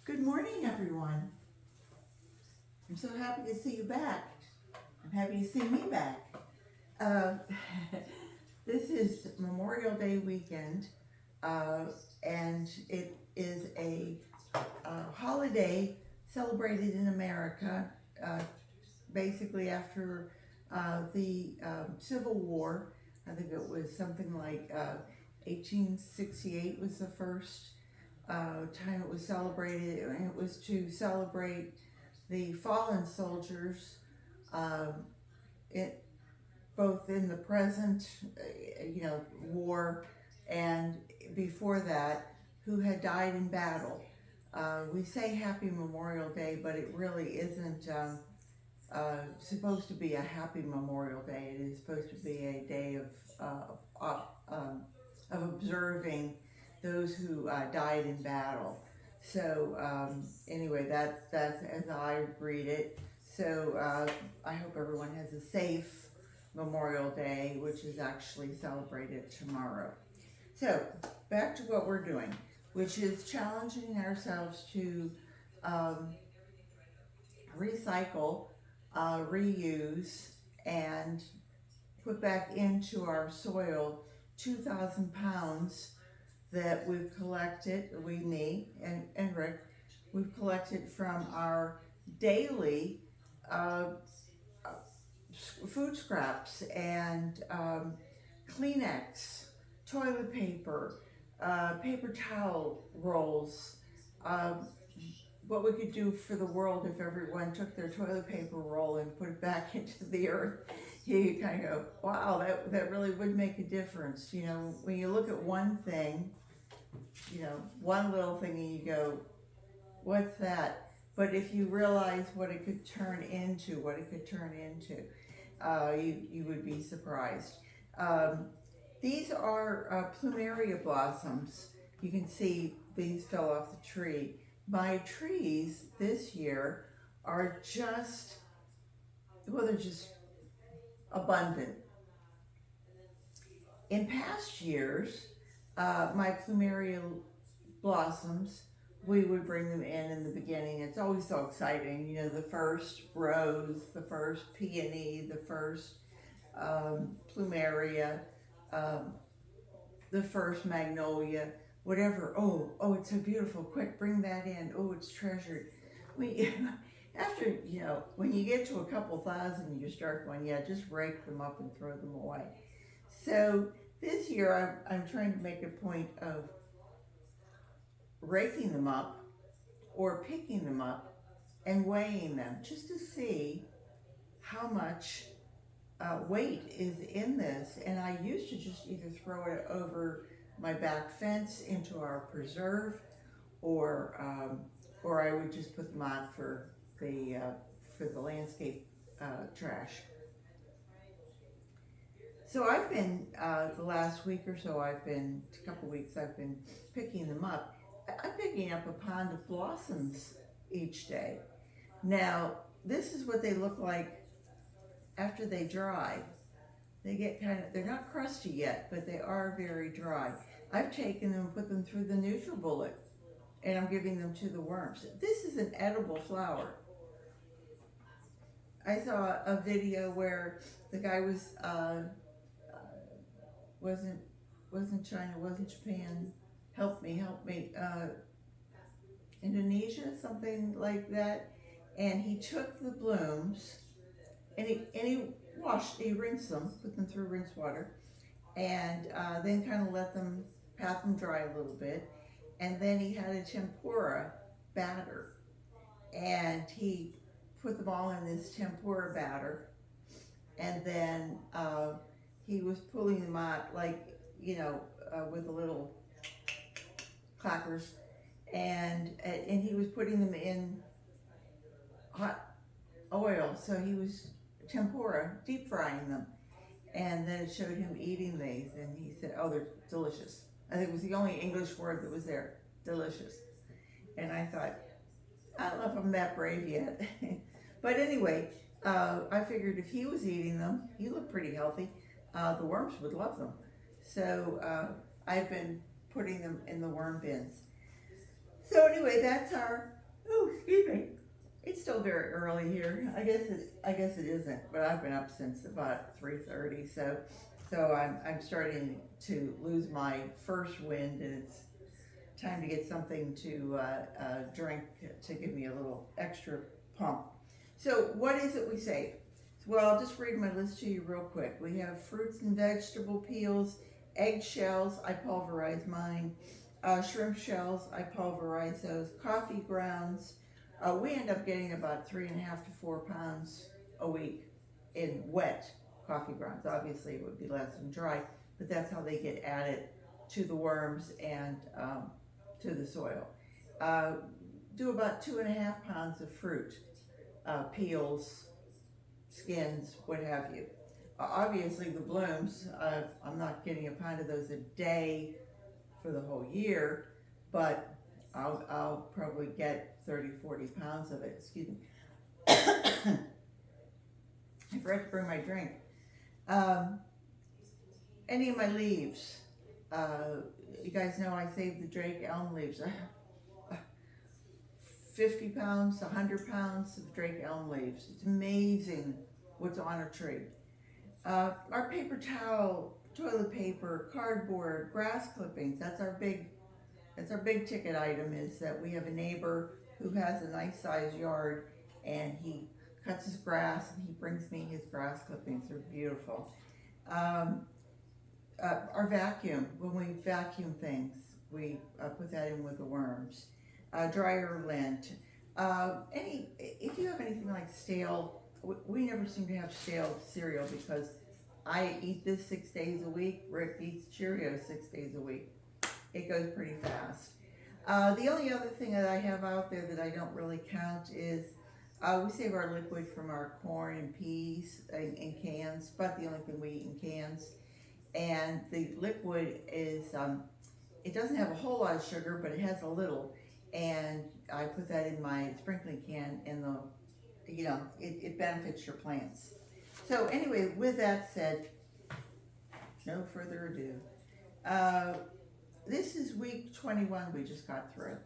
Good morning, everyone. I'm so happy to see you back. I'm happy to see me back. Uh, this is Memorial Day weekend, uh, and it is a holiday celebrated in America, uh, basically after the Civil War. I think it was something like 1868 was the first time it was celebrated, and it was to celebrate the fallen soldiers, um, it, both in the present, war, and before that, who had died in battle. We say Happy Memorial Day, but it really isn't supposed to be a happy Memorial Day. It is supposed to be a day of observing those who died in battle. So anyway, that's as I read it. So I hope everyone has a safe Memorial Day, which is actually celebrated tomorrow. So back to what we're doing, which is challenging ourselves to um, recycle, reuse, and put back into our soil 2,000 pounds that we've collected, me and Rick, we've collected from our daily uh, food scraps and Kleenex, toilet paper, paper towel rolls, um, what we could do for the world if everyone took their toilet paper roll and put it back into the earth. You kind of go, wow, that really would make a difference. You know, when you look at one thing, one little thing, and you go, what's that? But if you realize what it could turn into, you would be surprised. Um, these are plumeria blossoms. You can see these fell off the tree. My trees this year are they're just abundant. In past years, my plumeria blossoms, we would bring them in the beginning. It's always so exciting, the first rose, the first peony, the first plumeria, um, the first magnolia, whatever. Oh, it's so beautiful. Quick, bring that in. Oh, it's treasured. We, after, when you get to a couple thousand, you start going, yeah, just rake them up and throw them away. So this year, I'm trying to make a point of raking them up or picking them up and weighing them just to see how much weight is in this. And I used to just either throw it over my back fence into our preserve, or I would just put them out for the landscape trash. So I've been the last week or so, a couple weeks, I've been picking them up. I'm picking up a pound of blossoms each day. Now, this is what they look like after they dry. They get they're not crusty yet, but they are very dry. I've taken them and put them through the NutriBullet, and I'm giving them to the worms. This is an edible flower. I saw a video where the guy wasn't China, wasn't Japan. Help me. Indonesia, something like that. And he took the blooms and he rinsed them, put them through rinse water, and then kind of pat them dry a little bit. And then he had a tempura batter, and he put them all in this tempura batter, and then he was pulling them out with a little clackers, and he was putting them in hot oil. So he was tempura, deep frying them, and then it showed him eating these, and he said, "Oh, they're delicious." I think it was the only English word that was there, delicious. And I thought, I don't know if I'm that brave yet, but anyway, I figured if he was eating them, he looked pretty healthy. The worms would love them, so I've been putting them in the worm bins. So anyway, that's our Oh, excuse me. It's still very early here. I guess it isn't, but I've been up since about 3:30. So I'm starting to lose my first wind, and it's time to get something to drink to give me a little extra pump. So what is it we save? Well, I'll just read my list to you real quick. We have fruits and vegetable peels, egg shells, I pulverize mine, shrimp shells, I pulverize those, coffee grounds. We end up getting about 3.5 to 4 pounds a week in wet coffee grounds. Obviously, it would be less than dry, but that's how they get added to the worms and to the soil. Uh, do about 2.5 pounds of fruit, peels, skins, what have you. Obviously, the blooms, I'm not getting a pound of those a day for the whole year, but I'll probably get 30, 40 pounds of it. Excuse me. I forgot to bring my drink. Um, any of my leaves. You guys know I saved the Drake elm leaves. 50 pounds, 100 pounds of Drake elm leaves. It's amazing what's on a tree. Our paper towel, toilet paper, cardboard, grass clippings. That's our big ticket item. Is that we have a neighbor who has a nice sized yard, and he cuts his grass and he brings me his grass clippings. They're beautiful. Um, our vacuum, when we vacuum things, we put that in with the worms. Dryer lint. If you have anything like stale, we never seem to have stale cereal because I eat this 6 days a week. Rick eats Cheerios 6 days a week. It goes pretty fast. The only other thing that I have out there that I don't really count is we save our liquid from our corn and peas in cans, but the only thing we eat in cans. And the liquid is, it doesn't have a whole lot of sugar, but it has a little. And I put that in my sprinkling can, and it benefits your plants. So anyway, with that said, no further ado. This is week 21 we just got through.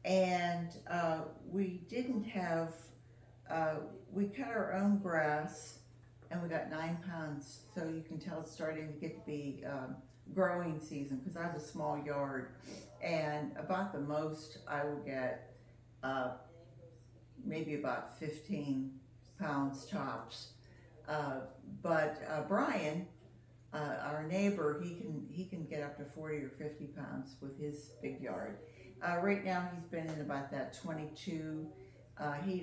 And we didn't have, we cut our own grass, and we got 9 pounds. So you can tell it's starting to get to be growing season, because I have a small yard, and about the most I will get maybe about 15 pounds tops. But Brian, our neighbor, he can get up to 40 or 50 pounds with his big yard. Right now he's been in about that 22. He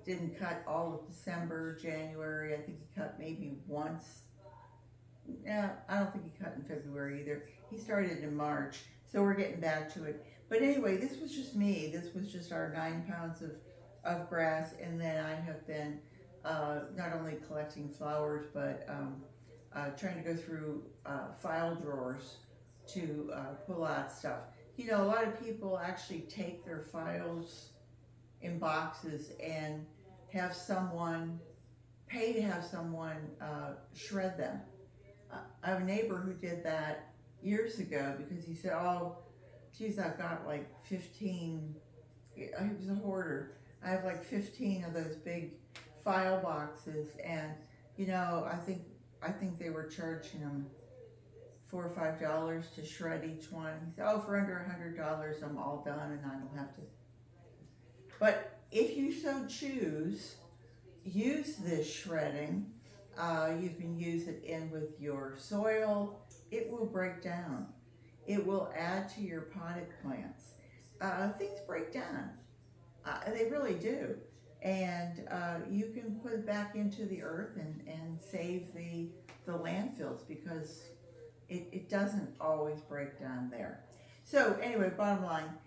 didn't cut all of December, January. I think he cut maybe once. Yeah, I don't think he cut in February either. He started in March, so we're getting back to it. But anyway, this was just me. This was just our 9 pounds of grass, and then I have been not only collecting flowers, but trying to go through file drawers to pull out stuff. You know, a lot of people actually take their files in boxes and have someone pay to have someone shred them. I have a neighbor who did that years ago because he said, "Oh, geez, I've got like 15." He was a hoarder. I have like 15 of those big file boxes, and I think they were charging him $4 or $5 to shred each one. He said, "Oh, for under $100, I'm all done, and I don't have to." But if you so choose, use this shredding. You can use it in with your soil. It will break down. It will add to your potted plants. Things break down. They really do. And you can put it back into the earth and save the landfills, because it doesn't always break down there. So anyway, bottom line,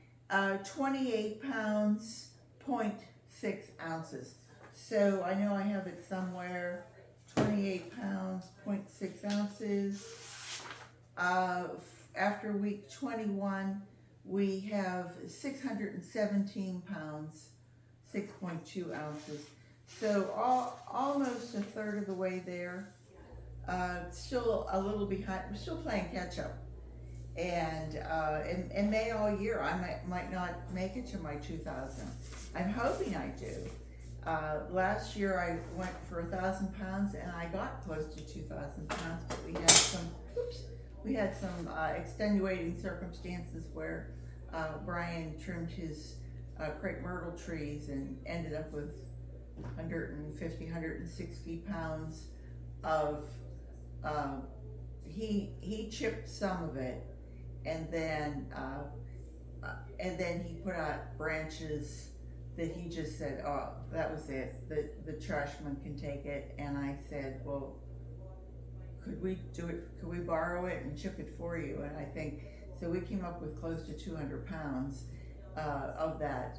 28 pounds, 0.6 ounces. So I know I have it somewhere, 28 pounds, 0.6 ounces. After week 21, we have 617 pounds, 6.2 ounces. So almost a third of the way there. Still a little behind. We're still playing catch up. and May all year. I might not make it to my 2,000. I'm hoping I do. Last year I went for 1,000 pounds and I got close to 2,000 pounds, but we had some extenuating circumstances where Brian trimmed his crepe myrtle trees and ended up with 150, 160 pounds of, he chipped some of it, and then he put out branches that he just said, oh, that was it, the trashman can take it. And I said, well, could we borrow it and chip it for you? And I think, so we came up with close to 200 pounds of that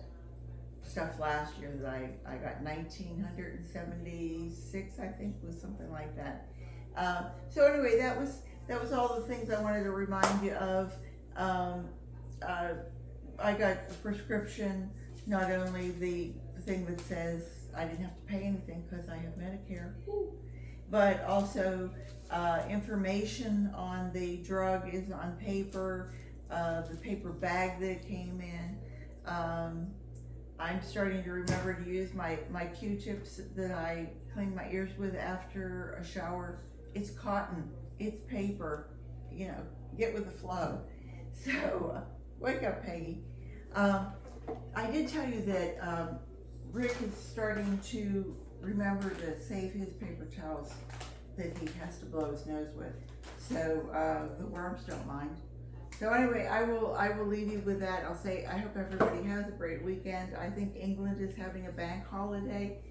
stuff last year that I got 1,976, I think, was something like that. So anyway, that was all the things I wanted to remind you of. I got a prescription, not only the thing that says I didn't have to pay anything because I have Medicare, but also information on the drug is on paper, the paper bag that came in. I'm starting to remember to use my Q-tips that I clean my ears with after a shower. It's cotton, it's paper, you know, get with the flow. So, wake up, Peggy. I did tell you that Rick is starting to remember to save his paper towels that he has to blow his nose with, so the worms don't mind. So anyway, I will leave you with that. I'll say I hope everybody has a great weekend. I think England is having a bank holiday,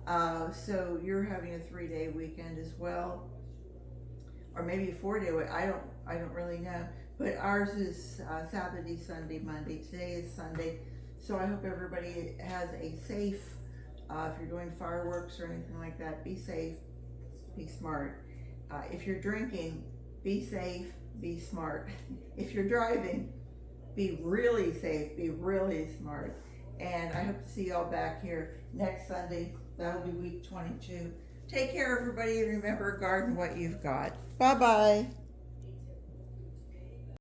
so you're having a 3-day weekend as well, or maybe a 4-day. I don't really know. But ours is Saturday, Sunday, Monday. Today is Sunday. So I hope everybody has a safe, if you're doing fireworks or anything like that, be safe, be smart. If you're drinking, be safe, be smart. If you're driving, be really safe, be really smart. And I hope to see y'all back here next Sunday. That'll be week 22. Take care, everybody, and remember, garden what you've got. Bye-bye.